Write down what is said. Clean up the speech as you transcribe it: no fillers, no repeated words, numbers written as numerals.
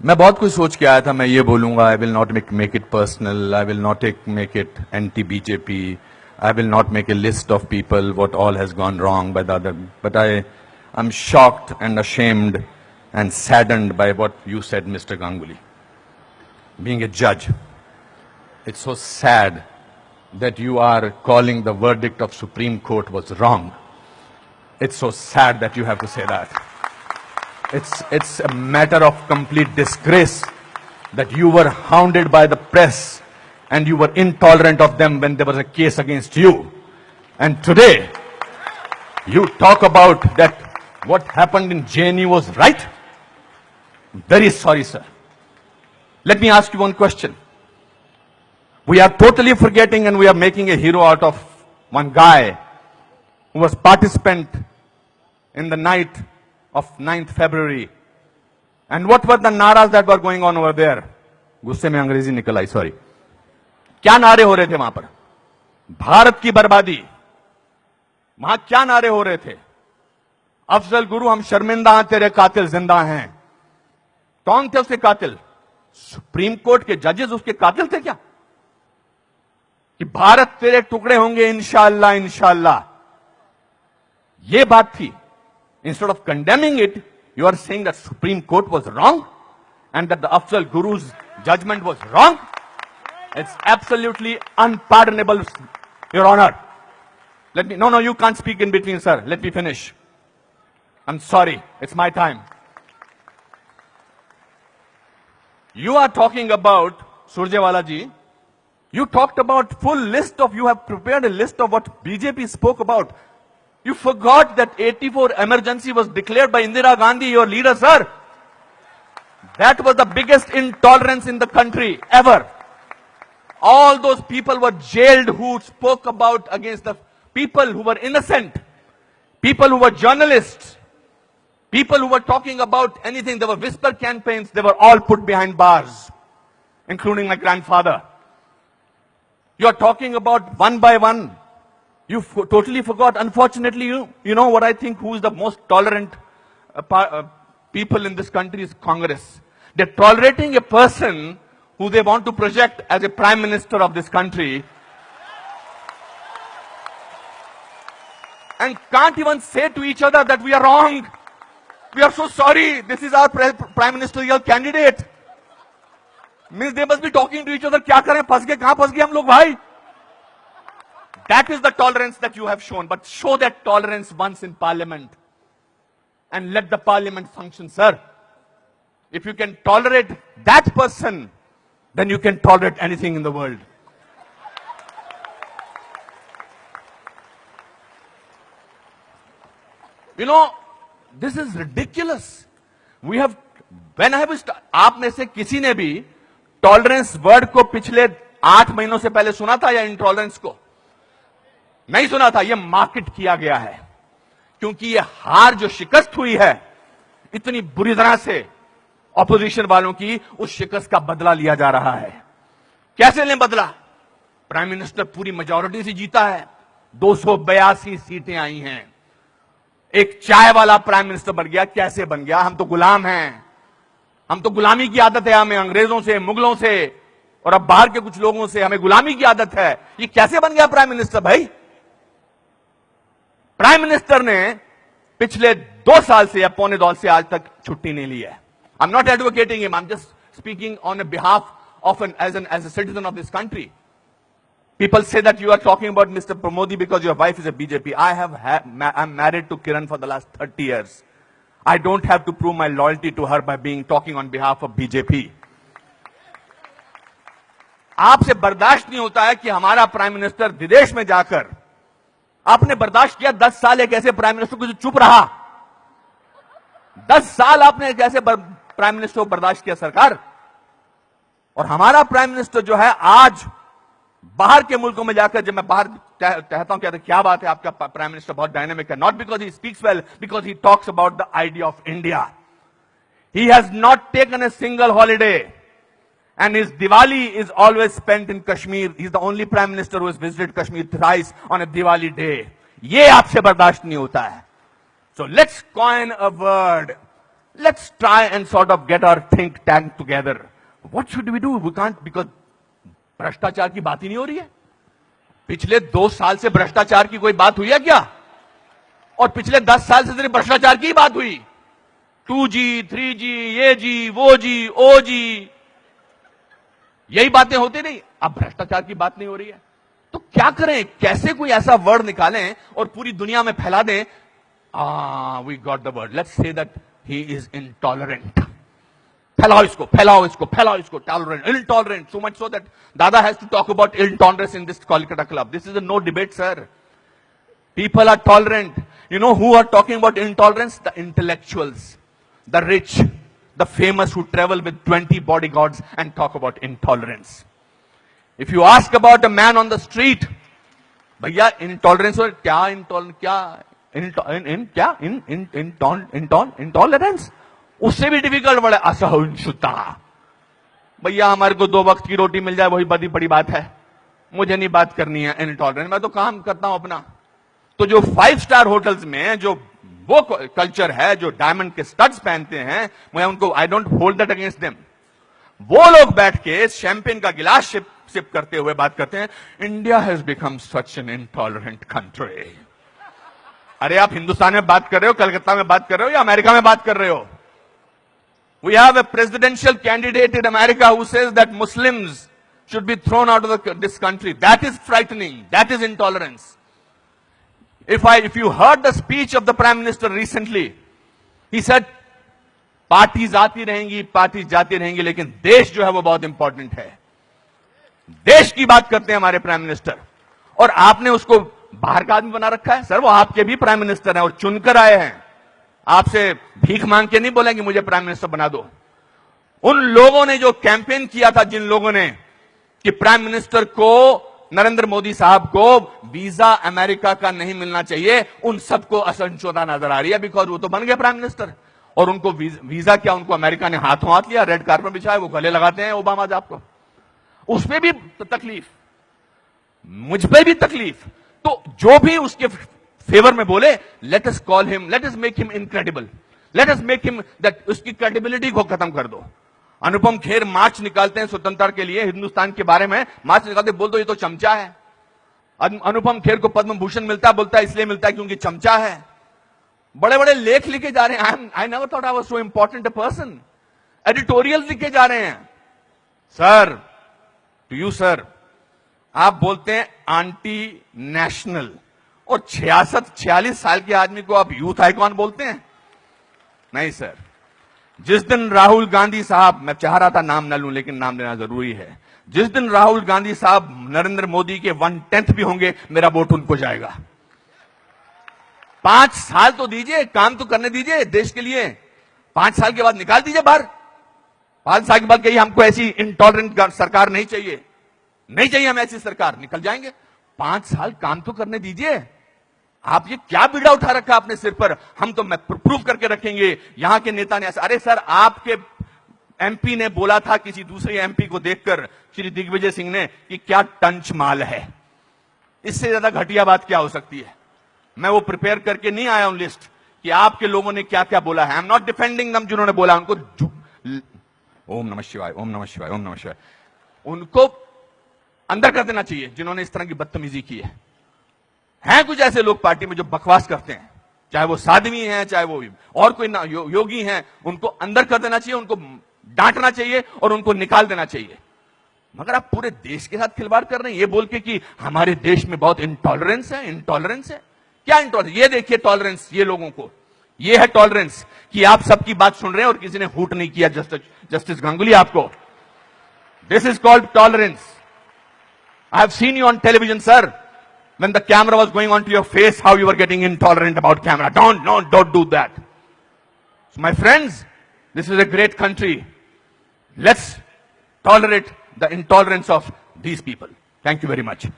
मैं बहुत कुछ सोच के आया था. मैं ये बोलूंगा, I will not make it personal, I will not make it anti BJP, I will not make a list of people what all has gone wrong by the other, but I am shocked and ashamed and saddened by what you said, Mr. Ganguly. Being a judge, it's so sad that you are calling the verdict of Supreme Court was wrong. It's so sad that you have to say that. It's a matter of complete disgrace that you were hounded by the press and you were intolerant of them when there was a case against you. And today, you talk about that what happened in JNU was right. Very sorry, sir. Let me ask you one question. We are totally forgetting and we are making a hero out of one guy who was participant in the night of 9th February. And what were the naras that were going on over there? गुस्से में अंग्रेजी निकल आई, sorry. क्या नारे हो रहे थे वहां पर? भारत की बर्बादी. वहां क्या नारे हो रहे थे? अफजल गुरु, हम शर्मिंदा हैं, तेरे कातिल जिंदा हैं. कौन थे उसके कातिल? सुप्रीम कोर्ट के जजेस उसके कातिल थे क्या? कि भारत तेरे टुकड़े होंगे इंशाअल्लाह इंशाअल्लाह, ये बात थी. Instead of condemning it, you are saying that Supreme Court was wrong and that the Afzal Guru's judgment was wrong. It's absolutely unpardonable, Your Honor. No, you can't speak in between, sir. Let me finish. I'm sorry. It's my time. You are talking about, Surjewala ji, you talked about you have prepared a list of what BJP spoke about. You forgot that 84 emergency was declared by Indira Gandhi, your leader, sir. That was the biggest intolerance in the country ever. All those people were jailed who spoke about against the people who were innocent, people who were journalists, people who were talking about anything. There were whisper campaigns. They were all put behind bars, including my grandfather. You are talking about one by one. You totally forgot. Unfortunately, you know what I think, who is the most tolerant people in this country is Congress. They're tolerating a person who they want to project as a prime minister of this country and can't even say to each other that we are wrong. We are so sorry. This is our prime ministerial candidate. Means they must be talking to each other. क्या करें? फंस गए, कहां फंस गए हम लोग भाई? That is the tolerance that you have shown. But show that tolerance once in parliament and let the parliament function, sir. If you can tolerate that person, then you can tolerate anything in the world. You know, this is ridiculous. We have, when I was, आप में से किसी ने भी tolerance word को पिछले 8 महीनों से पहले सुना था या इंटॉलरेंस को? नहीं सुना था. यह मार्केट किया गया है क्योंकि यह हार जो शिकस्त हुई है इतनी बुरी तरह से ऑपोजिशन वालों की, उस शिकस्त का बदला लिया जा रहा है. कैसे लें बदला? प्राइम मिनिस्टर पूरी मेजॉरिटी से जीता है. 282 सीटें आई हैं. एक चाय वाला प्राइम मिनिस्टर बन गया. कैसे बन गया? हम तो गुलाम हैं. हम तो गुलामी की आदत है. हमें अंग्रेजों से, मुगलों से और अब बाहर के कुछ लोगों से हमें गुलामी की आदत है. ये कैसे बन गया प्राइम मिनिस्टर भाई? प्राइम मिनिस्टर ने पिछले 2 साल से या पौने 2 साल से आज तक छुट्टी नहीं ली है. I am not advocating him, I am just speaking on behalf of as a citizen of this country. People say that you are talking about Mr. Modi because your wife is a BJP. I'm married to Kiran for the last 30 years. I don't have to prove my loyalty to her by talking on behalf of BJP. आपसे बर्दाश्त नहीं होता है कि हमारा prime minister विदेश में जाकर, आपने बर्दाश्त किया 10 साल एक ऐसे प्राइम मिनिस्टर को जो चुप रहा. 10 साल आपने एक ऐसे प्राइम मिनिस्टर को बर्दाश्त किया सरकार. और हमारा प्राइम मिनिस्टर जो है आज बाहर के मुल्कों में जाकर, जब मैं बाहर कहता हूं कहते क्या बात है आपका प्राइम मिनिस्टर बहुत डायनेमिक है, not because he speaks well, because he talks about the idea of India. He has not taken a single holiday and his Diwali is always spent in Kashmir. He's the only prime minister who has visited Kashmir thrice on a Diwali day. ये आपसे बर्दाश्त नहीं होता है. So let's coin a word. let's try and sort of get our think tank together. What should we do? We can't, because भ्रष्टाचार की बात ही नहीं हो रही है. पिछले 2 साल से भ्रष्टाचार की कोई बात हुई है क्या? और पिछले 10 साल से सिर्फ भ्रष्टाचार की बात हुई. 2G, 3G, ये जी, वो जी, ओ जी, यही बातें होती नहीं. अब भ्रष्टाचार की बात नहीं हो रही है. तो क्या करें? कैसे कोई ऐसा वर्ड निकालें और पूरी दुनिया में फैला दें? We got the word. Let's say that he is intolerant. फैलाओ इसको, फैलाओ इसको, फैलाओ इसको. Tolerant, intolerant, so much so that Dada has to talk about intolerance in this Kolkata club. This is a no debate, sir. People are tolerant. You know who are talking about intolerance? The intellectuals, the rich, the famous who travel with 20 bodyguards and talk about intolerance. If you ask about a man on the street, भैया intolerance और क्या intolerance? उससे भी difficult word है असहिष्णुता. भैया हमारे को 2 वक्त की रोटी मिल जाए वही बड़ी बड़ी बात है. मुझे नहीं बात करनी है intolerance. मैं तो काम करता हूं अपना. तो जो 5 स्टार होटल्स में जो वो कल्चर है, जो डायमंड के स्टड्स पहनते हैं, मैं उनको I don't hold that against them. वो लोग बैठ के शैंपेन का गिलास सिप करते हुए बात करते हैं, India has become such an intolerant country. अरे आप हिंदुस्तान में बात कर रहे हो, कलकत्ता में बात कर रहे हो या अमेरिका में बात कर रहे हो? We have a presidential candidate in America who says that Muslims should be thrown out of this country. That is frightening. That is intolerance. If you heard the speech of the Prime Minister recently, he said, parties आती रहेंगी, parties जाती रहेंगी, लेकिन देश जो है वो बहुत इंपॉर्टेंट है. देश की बात करते हैं हमारे प्राइम मिनिस्टर. और आपने उसको बाहर का आदमी बना रखा है. सर वो आपके भी प्राइम मिनिस्टर हैं और चुनकर आए हैं. आपसे भीख मांग के नहीं बोलेंगे मुझे प्राइम मिनिस्टर बना दो. उन लोगों ने जो कैंपेन किया था, जिन लोगों ने कि प्राइम मिनिस्टर को, नरेंद्र मोदी साहब को वीजा अमेरिका का नहीं मिलना चाहिए, उन सबको असहिष्णुता नजर आ रही है. बिकॉज वो तो बन गए प्राइम मिनिस्टर. और उनको वीजा क्या, उनको अमेरिका ने हाथों हाथ लिया, रेड कार्पेट बिछाया, वो गले लगाते हैं ओबामा साहब को. उस पर भी तकलीफ, मुझ पर भी तकलीफ. तो जो भी उसके फेवर में बोले, let us call him, let us make him incredible, let us make him that, उसकी क्रेडिबिलिटी को खत्म कर दो. अनुपम खेर मार्च निकालते हैं स्वतंत्रता के लिए, हिंदुस्तान के बारे में मार्च निकालते, बोल दो ये तो चमचा है. अनुपम खेर को पद्म भूषण मिलता है, बोलता है इसलिए मिलता है क्योंकि चमचा है. बड़े बड़े लेख लिखे जा रहे हैं. I never thought I was so important a person. Editorial लिखे जा रहे हैं. सर, टू यू सर, आप बोलते हैं आंटी नेशनल, और 46 साल के आदमी को आप यूथ आइकॉन बोलते हैं? नहीं सर. जिस दिन राहुल गांधी साहब, मैं चाह रहा था नाम न लूं लेकिन नाम लेना जरूरी है, जिस दिन राहुल गांधी साहब नरेंद्र मोदी के 1/10 भी होंगे, मेरा वोट उनको जाएगा. 5 साल तो दीजिए, काम तो करने दीजिए देश के लिए. 5 साल के बाद निकाल दीजिए बाहर. 5 साल के बाद कहिए हमको ऐसी इंटॉलरेंट सरकार नहीं चाहिए, नहीं चाहिए हमें ऐसी सरकार, निकल जाएंगे. 5 साल काम तो करने दीजिए. आप ये क्या बीड़ा उठा रखा अपने सिर पर, हम तो मैं प्रूव करके रखेंगे, यहां के नेता ने ऐसा. अरे सर, आपके एमपी ने बोला था किसी दूसरे एमपी को देखकर, श्री दिग्विजय सिंह ने, कि क्या टंच माल है. इससे ज्यादा घटिया बात क्या हो सकती है. मैं वो प्रिपेयर करके नहीं आया हूं लिस्ट कि आपके लोगों ने क्या क्या बोला है. आई एम नॉट डिफेंडिंग दम. जिन्होंने बोला उनको ओम नमः शिवाय, ओम नमः शिवाय, ओम नमः शिवाय, उनको अंदर कर देना चाहिए जिन्होंने इस तरह की बदतमीजी की है. हैं कुछ ऐसे लोग पार्टी में जो बकवास करते हैं, चाहे वो साध्वी हैं, चाहे वो और कोई योगी हैं, उनको अंदर कर देना चाहिए, उनको डांटना चाहिए और उनको निकाल देना चाहिए. मगर आप पूरे देश के साथ खिलवाड़ कर रहे हैं ये बोल के कि हमारे देश में बहुत इंटॉलरेंस है. इंटॉलरेंस है क्या? इंटॉलरेंस ये देखिए, टॉलरेंस ये लोगों को, ये है टॉलरेंस कि आप सबकी बात सुन रहे हैं और किसी ने हूट नहीं किया. जस्टिस गांगुली आपको, this is called tolerance. I have seen you on television sir, when the camera was going on to your face, how you were getting intolerant about camera. Don't do that. So my friends, this is a great country. Let's tolerate the intolerance of these people. Thank you very much.